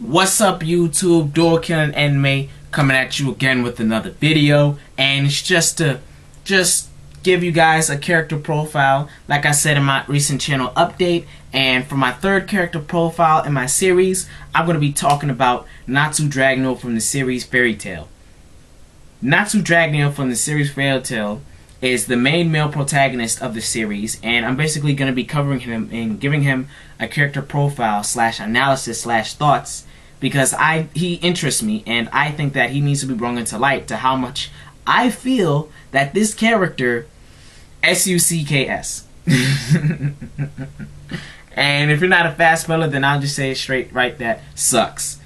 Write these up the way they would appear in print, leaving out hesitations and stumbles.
What's up, YouTube? Door Killing Anime coming at you again with another video, and it's just to give you guys a character profile, like I said in my recent channel update. And for my third character profile in my series, I'm going to be talking about Natsu Dragneel from the series Fairy Tail. Natsu Dragneel from the series Fairy Tail is the main male protagonist of the series, and I'm basically going to be covering him and giving him a character profile slash analysis slash thoughts, because he interests me, and I think that he needs to be brought into light to how much I feel that this character sucks. And if you're not a fast speller, then I'll just say it straight right, that sucks.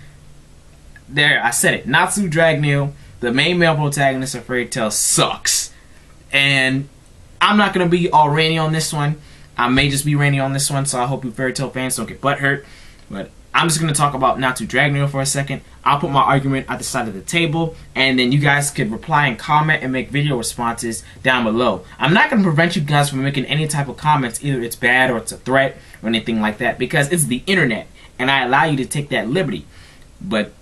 There, I said it. Natsu Dragneel, the main male protagonist of Fairy Tail, sucks. And I'm not going to be all rainy on this one. I may just be rainy on this one, so I hope you Fairy Tail fans don't get butthurt. But I'm just going to talk about Natsu Dragneel for a second. I'll put my argument at the side of the table, and then you guys could reply and comment and make video responses down below. I'm not going to prevent you guys from making any type of comments, either it's bad or it's a threat or anything like that, because it's the internet, and I allow you to take that liberty. But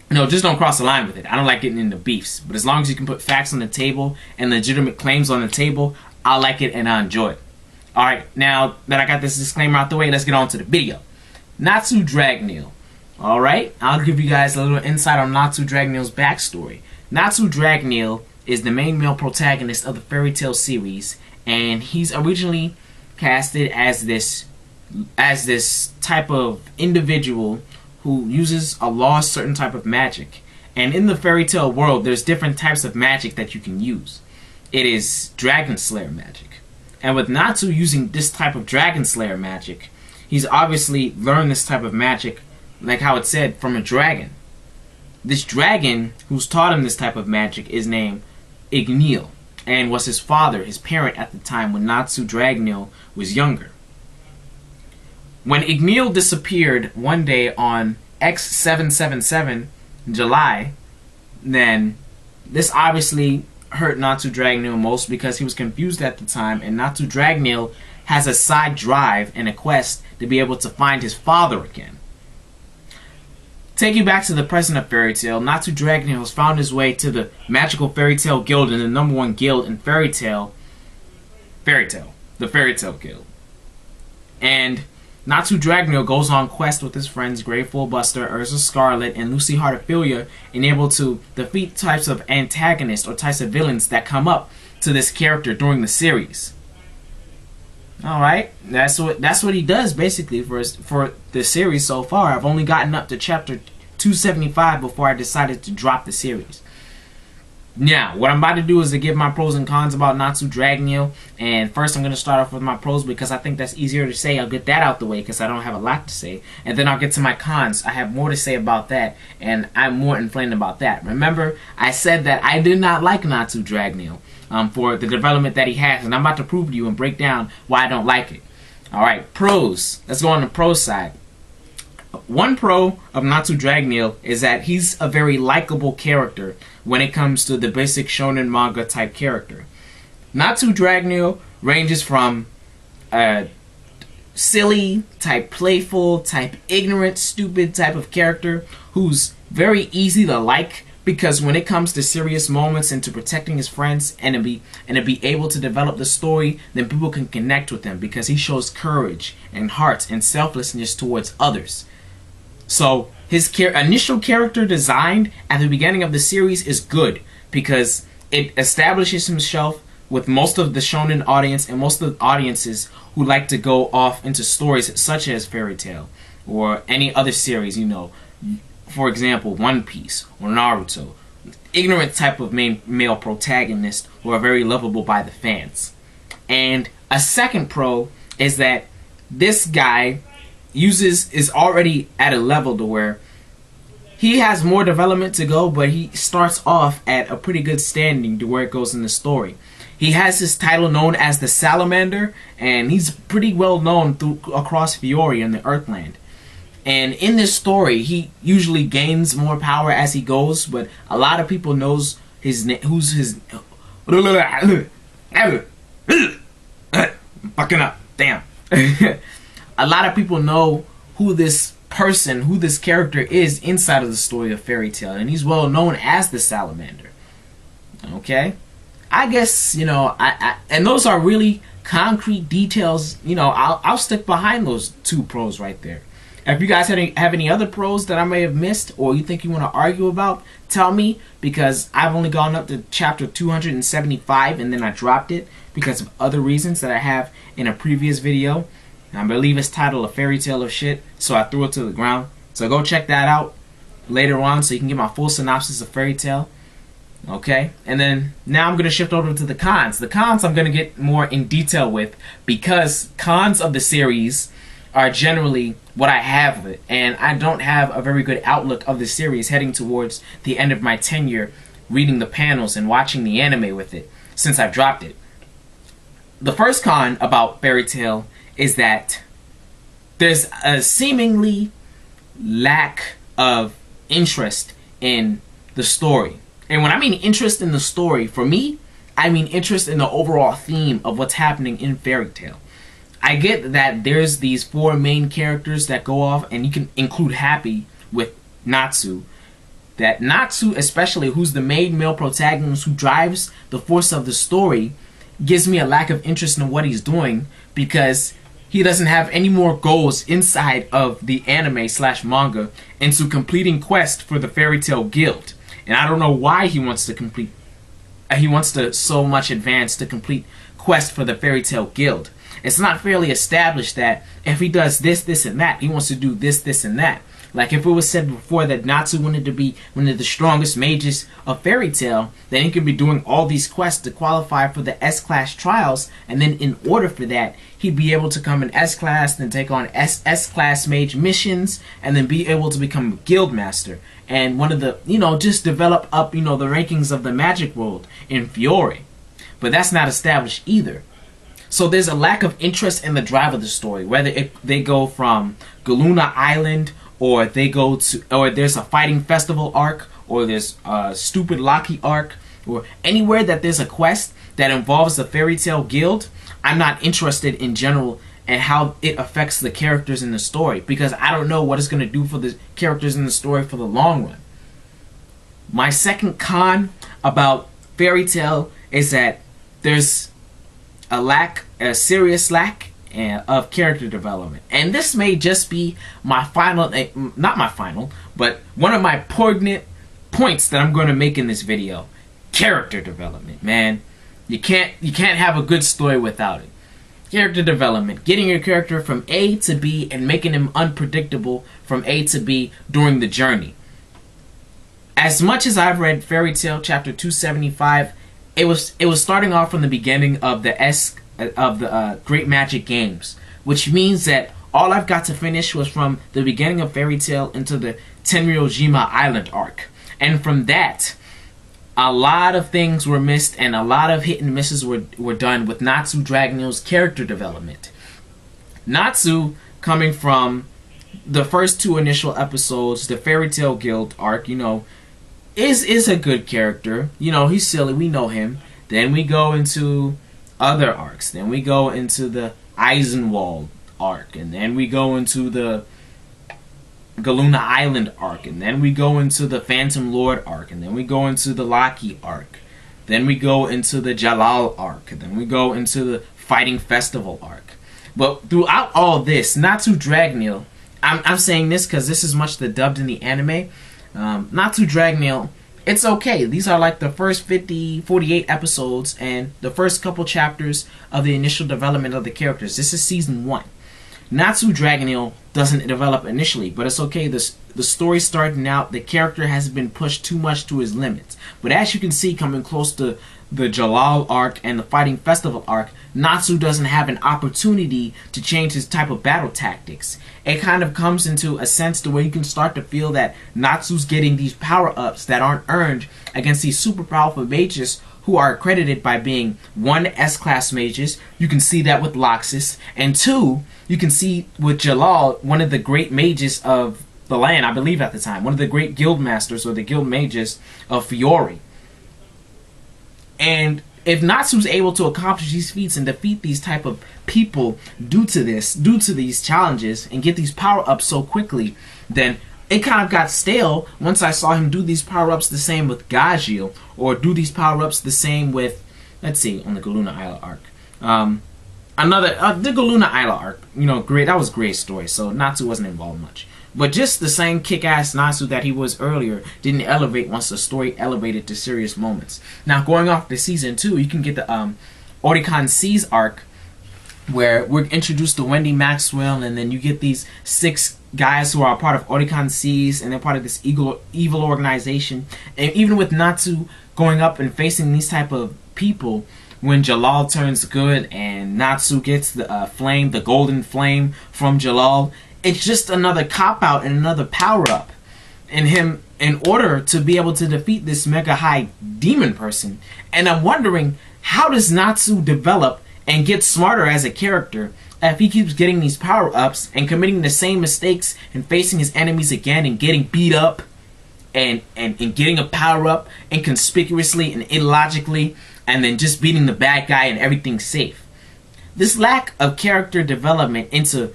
no, just don't cross the line with it. I don't like getting into beefs. But as long as you can put facts on the table and legitimate claims on the table, I like it and I enjoy it. Alright, now that I got this disclaimer out the way, let's get on to the video. Natsu Dragneel. Alright, I'll give you guys a little insight on Natsu Dragneel's backstory. Natsu Dragneel is the main male protagonist of the Fairy Tail series, and he's originally casted as this type of individual who uses a lost certain type of magic. And in the Fairy Tail world, there's different types of magic that you can use. It is Dragon Slayer magic. And with Natsu using this type of Dragon Slayer magic, he's obviously learned this type of magic, like how it said, from a dragon. This dragon who's taught him this type of magic is named Igneel, and was his father, his parent at the time when Natsu Dragneel was younger. When Igneel disappeared one day on X777 in July, then this obviously hurt Natsu Dragneel most, because he was confused at the time, and Natsu Dragneel has a side drive and a quest to be able to find his father again. Take you back to the present of Fairy Tail, Natsu Dragneel has found his way to the Magical Fairy Tail Guild, and the #1 guild in Fairy Tail, the Fairy Tail Guild. And Natsu Dragneel goes on quest with his friends Grateful Buster, Urza Scarlet, and Lucy Heartophilia, and able to defeat types of antagonists or types of villains that come up to this character during the series. Alright, that's what he does basically for the series so far. I've only gotten up to chapter 275 before I decided to drop the series. Now, what I'm about to do is to give my pros and cons about Natsu Dragneel. And first I'm going to start off with my pros, because I think that's easier to say. I'll get that out the way because I don't have a lot to say. And then I'll get to my cons. I have more to say about that, and I'm more inflamed about that. Remember, I said that I did not like Natsu Dragneel for the development that he has, and I'm about to prove to you and break down why I don't like it. Alright, pros. Let's go on the pro side. One pro of Natsu Dragneel is that he's a very likable character when it comes to the basic shonen manga type character. Natsu Dragneel ranges from silly type, playful type, ignorant, stupid type of character who's very easy to like, because when it comes to serious moments and to protecting his friends and to be able to develop the story, then people can connect with him because he shows courage and heart and selflessness towards others. So his initial character design at the beginning of the series is good, because it establishes himself with most of the shonen audience and most of the audiences who like to go off into stories such as Fairy Tail or any other series, you know, for example, One Piece or Naruto. Ignorant type of male protagonists who are very lovable by the fans. And a second pro is that this guy is already at a level to where he has more development to go, but he starts off at a pretty good standing to where it goes in the story. He has his title known as the Salamander, and he's pretty well known across Fiori and the Earthland. And in this story, he usually gains more power as he goes, but a lot of people knows his name. Who's his? Fucking up, damn. A lot of people know who this person, who this character is inside of the story of Fairy Tail, and he's well known as the Salamander. Okay, I guess, you know, and those are really concrete details. You know, I'll stick behind those two pros right there. If you guys have any other pros that I may have missed, or you think you want to argue about, tell me, because I've only gone up to chapter 275 and then I dropped it because of other reasons that I have in a previous video. I believe it's titled A Fairy Tale of Shit, so I threw it to the ground. So go check that out later on so you can get my full synopsis of Fairy Tail. Okay, and then now I'm going to shift over to the cons. The cons I'm going to get more in detail with, because cons of the series are generally what I have with it, and I don't have a very good outlook of the series heading towards the end of my tenure reading the panels and watching the anime with it since I've dropped it. The first con about Fairy Tail is that there's a seemingly lack of interest in the story. And when I mean interest in the story, for me, I mean interest in the overall theme of what's happening in Fairy Tail. I get that there's these four main characters that go off, and you can include Happy with Natsu. That Natsu, especially, who's the main male protagonist who drives the force of the story, gives me a lack of interest in what he's doing, because he doesn't have any more goals inside of the anime / manga into completing quest for the Fairy Tail Guild. And I don't know why he wants to so much advance to complete quest for the Fairy Tail Guild. It's not fairly established that if he does this, this, and that, he wants to do this, this, and that. Like if it was said before that Natsu wanted to be one of the strongest mages of Fairy Tail, then he could be doing all these quests to qualify for the S-Class trials, and then in order for that, he'd be able to come in S-Class, then take on S-Class mage missions, and then be able to become a guild master. And one of the, you know, just develop up, you know, the rankings of the magic world in Fiore. But that's not established either. So there's a lack of interest in the drive of the story, whether they go from Galuna Island, or they go to, or there's a fighting festival arc, or there's a stupid Locky arc, or anywhere that there's a quest that involves the Fairy Tail Guild. I'm not interested in general and how it affects the characters in the story, because I don't know what it's going to do for the characters in the story for the long run. My second con about Fairy Tail is that there's a serious lack of character development. And this may just be my final, not my final, but one of my poignant points that I'm going to make in this video. Character development, man. You can't have a good story without it. Character development, getting your character from A to B and making him unpredictable from A to B during the journey. As much as I've read Fairy Tail chapter 275, it was starting off from the beginning of the Great Magic Games, which means that all I've got to finish was from the beginning of Fairy Tail into the Tenryojima Island arc. And from that, a lot of things were missed, and a lot of hit and misses were done with Natsu Dragneel's character development. Natsu, coming from the first two initial episodes, the Fairy Tail Guild arc, you know, is a good character. You know, he's silly, we know him. Then we go into other arcs. Then we go into the Eisenwald arc, and then we go into the Galuna Island arc, and then we go into the Phantom Lord arc, and then we go into the Locky arc, then we go into the Jalal arc, and then we go into the Fighting Festival arc. But throughout all this, Natsu Dragneel, I'm saying this because this is much the dubbed in the anime. Natsu Dragneel, it's okay. These are like the first 48 episodes and the first couple chapters of the initial development of the characters. This is season 1. Natsu Dragneel doesn't develop initially, but it's okay. The story starting out, the character hasn't been pushed too much to his limits. But as you can see, coming close to the Jalal arc and the Fighting Festival arc, Natsu doesn't have an opportunity to change his type of battle tactics. It kind of comes into a sense to where you can start to feel that Natsu's getting these power-ups that aren't earned against these super powerful mages who are accredited by being 1, S-Class mages. You can see that with Loxus, and 2, you can see with Jalal, one of the great mages of the land, I believe at the time, one of the great guild masters or the guild mages of Fiore. And if Natsu's able to accomplish these feats and defeat these type of people due to these challenges and get these power-ups so quickly, then it kind of got stale once I saw him do these power-ups the same with Gajeel, or do these power-ups the same with, let's see, on the Galuna Isla arc. The Galuna Isla arc, you know, great. That was a great story, so Natsu wasn't involved much. But just the same kick-ass Natsu that he was earlier didn't elevate once the story elevated to serious moments. Now, going off to Season 2, you can get the Oricon Seas arc, where we're introduced to Wendy Maxwell, and then you get these 6 guys who are a part of Oricon Seas, and they're part of this evil organization. And even with Natsu going up and facing these type of people, when Jalal turns good and Natsu gets the flame, the golden flame from Jalal, it's just another cop-out and another power-up in him in order to be able to defeat this mega high demon person. And I'm wondering, how does Natsu develop and get smarter as a character if he keeps getting these power-ups and committing the same mistakes and facing his enemies again and getting beat up and getting a power-up inconspicuously and illogically, and then just beating the bad guy and everything's safe? This lack of character development into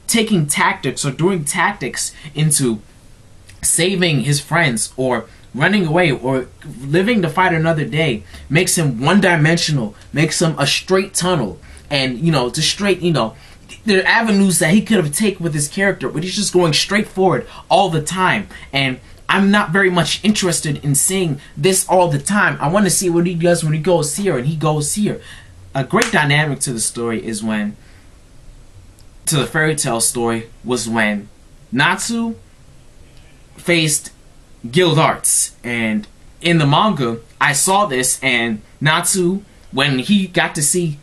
taking tactics or doing tactics into saving his friends or running away or living to fight another day makes him one-dimensional, makes him a straight tunnel. And, you know, just straight, you know, there are avenues that he could have taken with his character, but he's just going straight forward all the time. And I'm not very much interested in seeing this all the time. I want to see what he does when he goes here and he goes here. A great dynamic to the story is when, to the fairy tale story, was when Natsu faced Guild Arts. And in the manga, I saw this, and Natsu, when he got to see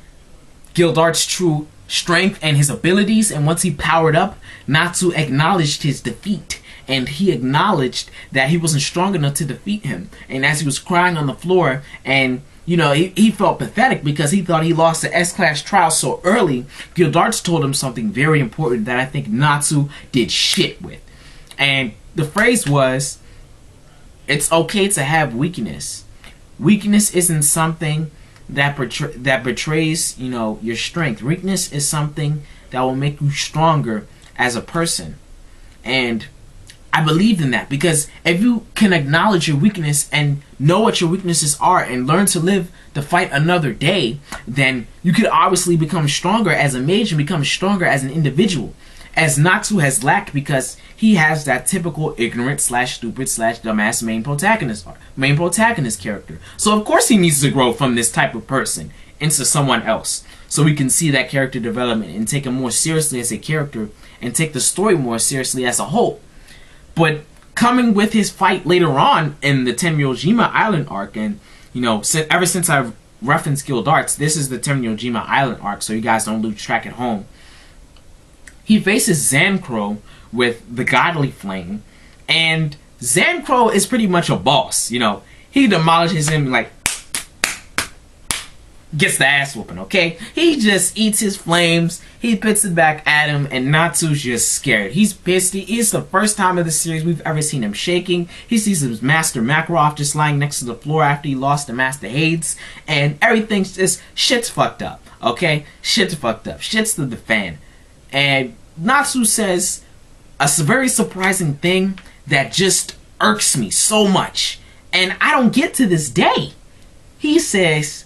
Guild Arts' true strength and his abilities, and once he powered up, Natsu acknowledged his defeat. And he acknowledged that he wasn't strong enough to defeat him. And as he was crying on the floor, and you know, he felt pathetic because he thought he lost the S-Class trial so early, Guild Arts told him something very important that I think Natsu did shit with. And the phrase was, it's okay to have weakness. Weakness isn't something that betrays, you know, your strength. Weakness is something that will make you stronger as a person. And I believed in that, because if you can acknowledge your weakness and know what your weaknesses are and learn to live to fight another day, then you could obviously become stronger as a mage and become stronger as an individual. As Natsu has lacked, because he has that typical ignorant slash stupid slash dumbass main protagonist character. So of course he needs to grow from this type of person into someone else, so we can see that character development and take him more seriously as a character and take the story more seriously as a whole. But coming with his fight later on in the Tenryojima Island arc, and you know, ever since I've referenced Guild Arts, this is the Tenryojima Island arc, so you guys don't lose track at home. He faces Zancro with the Godly Flame, and Zancro is pretty much a boss. You know, he demolishes him, like, gets the ass whooping, okay? He just eats his flames, he puts it back at him, and Natsu's just scared. He's pissed. It's the first time of the series we've ever seen him shaking. He sees his Master Makarov just lying next to the floor after he lost to Master Hades, and everything's just, shit's fucked up, okay? Shit's fucked up. Shit's to the fan. And Natsu says a very surprising thing that just irks me so much, and I don't get to this day. He says,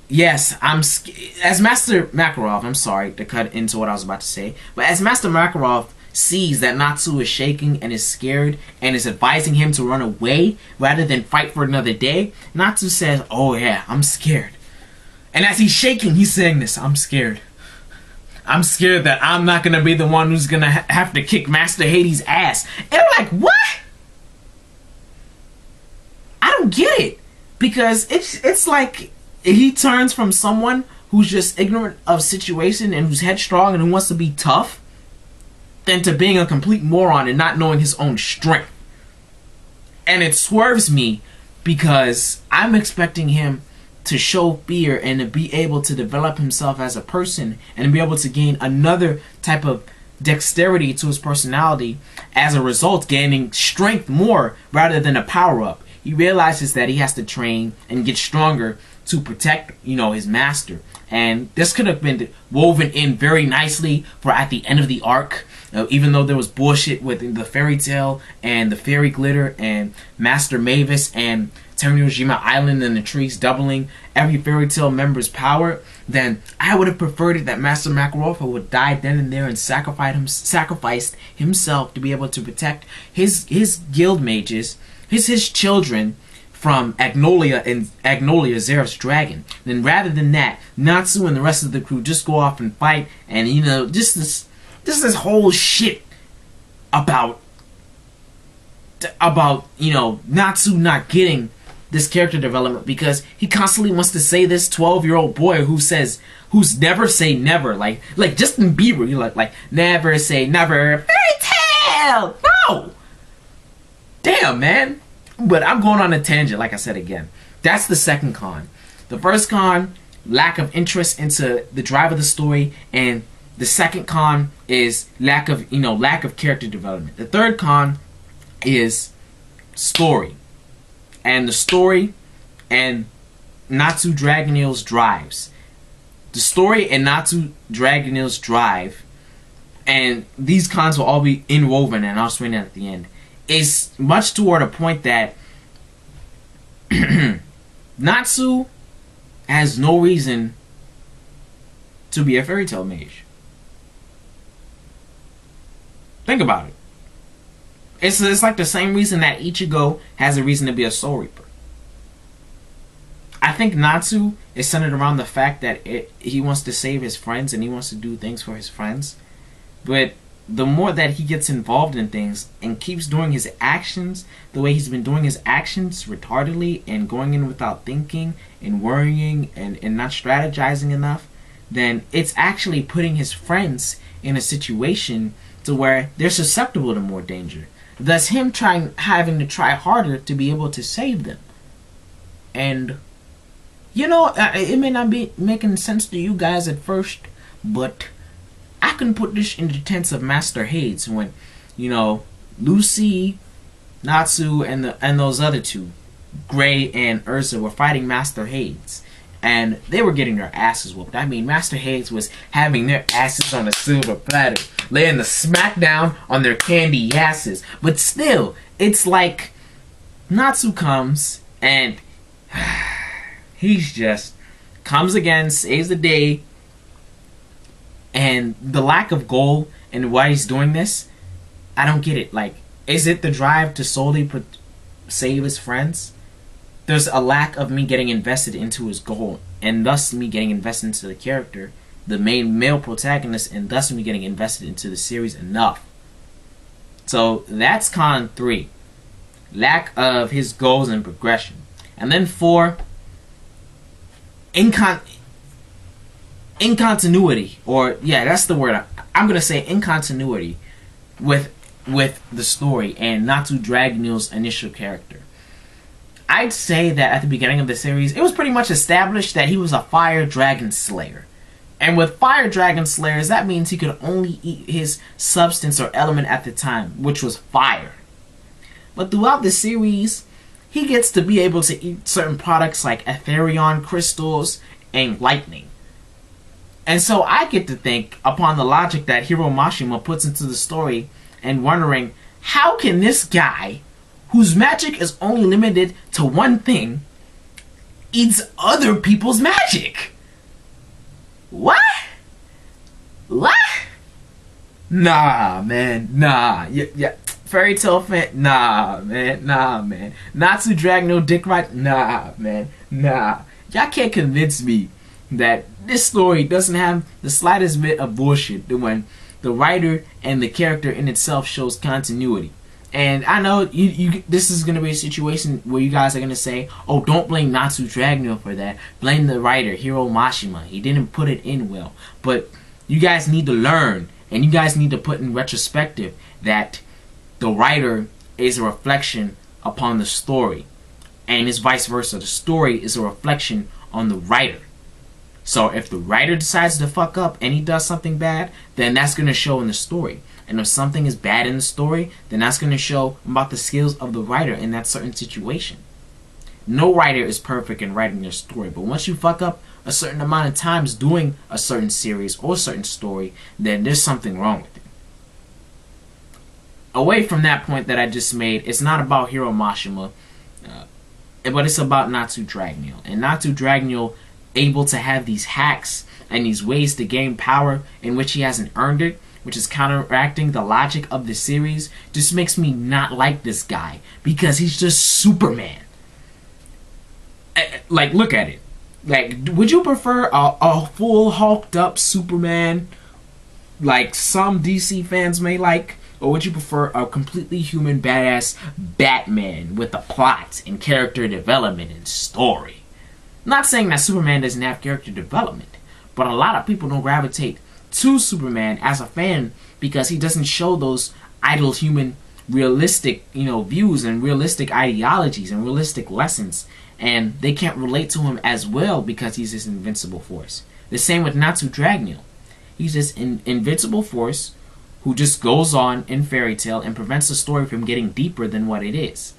yes, as Master Makarov, I'm sorry to cut into what I was about to say, but as Master Makarov sees that Natsu is shaking and is scared and is advising him to run away rather than fight for another day, Natsu says, oh yeah, I'm scared. And as he's shaking, he's saying this, I'm scared. I'm scared that I'm not going to be the one who's going to have to kick Master Hades' ass. And I'm like, what? I don't get it. Because it's like he turns from someone who's just ignorant of situation and who's headstrong and who wants to be tough, than to being a complete moron and not knowing his own strength. And it swerves me because I'm expecting him to show fear and to be able to develop himself as a person and be able to gain another type of dexterity to his personality, as a result gaining strength more rather than a power-up. He realizes that he has to train and get stronger to protect, his master. And this could have been woven in very nicely for at the end of the arc. Even though there was bullshit with the fairy tale and the fairy glitter and Master Mavis and Terranojima Island and the trees doubling every fairy tale member's power, then I would have preferred it that Master Makarova would die then and there and sacrificed himself to be able to protect his guild mages, his children, from Agnolia and Zeref's dragon. Then rather than that, Natsu and the rest of the crew just go off and fight, and just this whole shit about Natsu not getting this character development because he constantly wants to say this 12-year-old boy who's never say never, like Justin Bieber, like never say never, fairy tale, no, damn man. But I'm going on a tangent, like I said again. That's the second con. The first con, lack of interest into the drive of the story, and the second con is lack of character development. The third con is story. And the story and Natsu Dragneel's drives. The story and Natsu Dragneel's drive, and these cons will all be inwoven, and I'll explain it at the end, is much toward a point that Natsu has no reason to be a fairy tale mage. Think about it. It's like the same reason that Ichigo has a reason to be a Soul Reaper. I think Natsu is centered around the fact that he wants to save his friends and he wants to do things for his friends. But the more that he gets involved in things and keeps doing his actions the way he's been doing his actions retardedly and going in without thinking and worrying and not strategizing enough, then it's actually putting his friends in a situation to where they're susceptible to more danger. Thus him having to try harder to be able to save them. And it may not be making sense to you guys at first, but I can put this in the tense of Master Hades when, Lucy, Natsu, and those other two, Gray and Ursa, were fighting Master Hades. And they were getting their asses whooped. I mean, Master Hades was having their asses on a silver platter, laying the smackdown on their candy asses. But still, it's like Natsu comes and he's just comes again, saves the day. And the lack of goal and why he's doing this, I don't get it. Like, is it the drive to solely save his friends? There's a lack of me getting invested into his goal, and thus me getting invested into the character, the main male protagonist, and thus me getting invested into the series enough. So that's con 3. Lack of his goals and progression. And then 4, incontinuity, or that's the word. I'm gonna say incontinuity with the story and Natsu Dragneel's initial character. I'd say that at the beginning of the series, it was pretty much established that he was a fire dragon slayer. And with fire dragon slayers, that means he could only eat his substance or element at the time, which was fire. But throughout the series, he gets to be able to eat certain products like Aetherion crystals and lightning. And so I get to think upon the logic that Hiro Mashima puts into the story and wondering, how can this guy, whose magic is only limited to one thing, eats other people's magic? What? Nah, man. Nah. Yeah. Fairy tale fan. Nah, man. Natsu Dragneel dick right? Nah, man. Nah. Y'all can't convince me that this story doesn't have the slightest bit of bullshit when the writer and the character in itself shows continuity. And I know this is going to be a situation where you guys are going to say, oh, don't blame Natsu Dragneel for that. Blame the writer, Hiro Mashima. He didn't put it in well. But you guys need to learn, and you guys need to put in retrospective that the writer is a reflection upon the story. And it's vice versa. The story is a reflection on the writer. So if the writer decides to fuck up and he does something bad, then that's going to show in the story. And if something is bad in the story, then that's going to show about the skills of the writer in that certain situation. No writer is perfect in writing their story, but once you fuck up a certain amount of times doing a certain series or a certain story, then there's something wrong with it. Away from that point that I just made, it's not about Hiro Mashima, but it's about Natsu Dragneel. And Natsu Dragneel able to have these hacks and these ways to gain power in which he hasn't earned it, which is counteracting the logic of the series, just makes me not like this guy, because he's just Superman. Like, look at it. Like, would you prefer a full hulked up Superman like some DC fans may like? Or would you prefer a completely human badass Batman with a plot and character development and story? I'm not saying that Superman doesn't have character development, but a lot of people don't gravitate to Superman as a fan because he doesn't show those idle human realistic, views and realistic ideologies and realistic lessons, and they can't relate to him as well because he's this invincible force. The same with Natsu Dragneel. He's this invincible force who just goes on in Fairy Tail and prevents the story from getting deeper than what it is.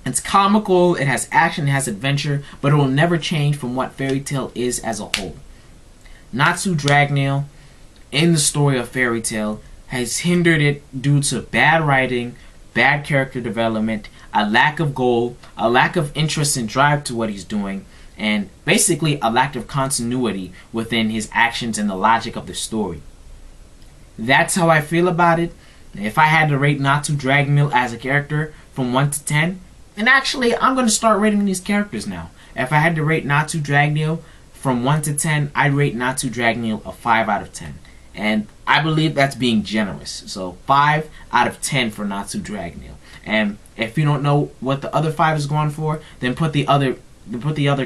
It's comical, it has action, it has adventure, but it will never change from what Fairy Tail is as a whole. Natsu Dragneel, in the story of Fairy Tail, has hindered it due to bad writing, bad character development, a lack of goal, a lack of interest and drive to what he's doing, and basically a lack of continuity within his actions and the logic of the story. That's how I feel about it. If I had to rate Natsu Dragneel as a character from 1 to 10, and actually I'm going to start rating these characters now. If I had to rate Natsu Dragneel from 1 to 10, I'd rate Natsu Dragneel a 5 out of 10. And I believe that's being generous. So 5 out of 10 for Natsu Dragneel. And if you don't know what the other 5 is going for, then put the other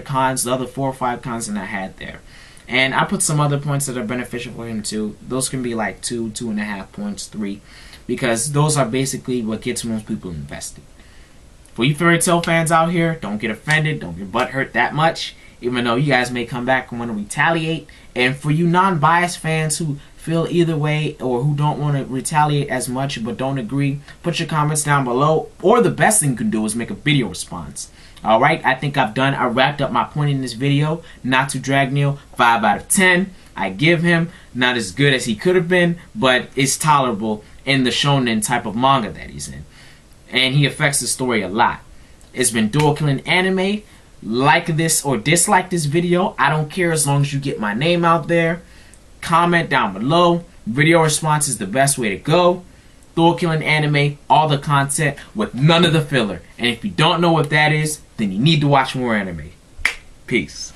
cons, the other 4 or 5 cons that I had there. And I put some other points that are beneficial for him too. Those can be like 2, 2.5 points, 3. Because those are basically what gets most people invested. For you Fairy Tail fans out here, don't get offended, don't get butthurt that much. Even though you guys may come back and want to retaliate. And for you non-biased fans who feel either way or who don't want to retaliate as much but don't agree, put your comments down below. Or the best thing you can do is make a video response. Alright, I think I wrapped up my point in this video. Natsu Dragneel, 5 out of 10. I give him not as good as he could have been, but it's tolerable in the shonen type of manga that he's in. And he affects the story a lot. It's been Dual Killing Anime. Like this or dislike this video, I don't care as long as you get my name out there. Comment down below. Video response is the best way to go. Dual Killing Anime, all the content with none of the filler. And if you don't know what that is, then you need to watch more anime. Peace.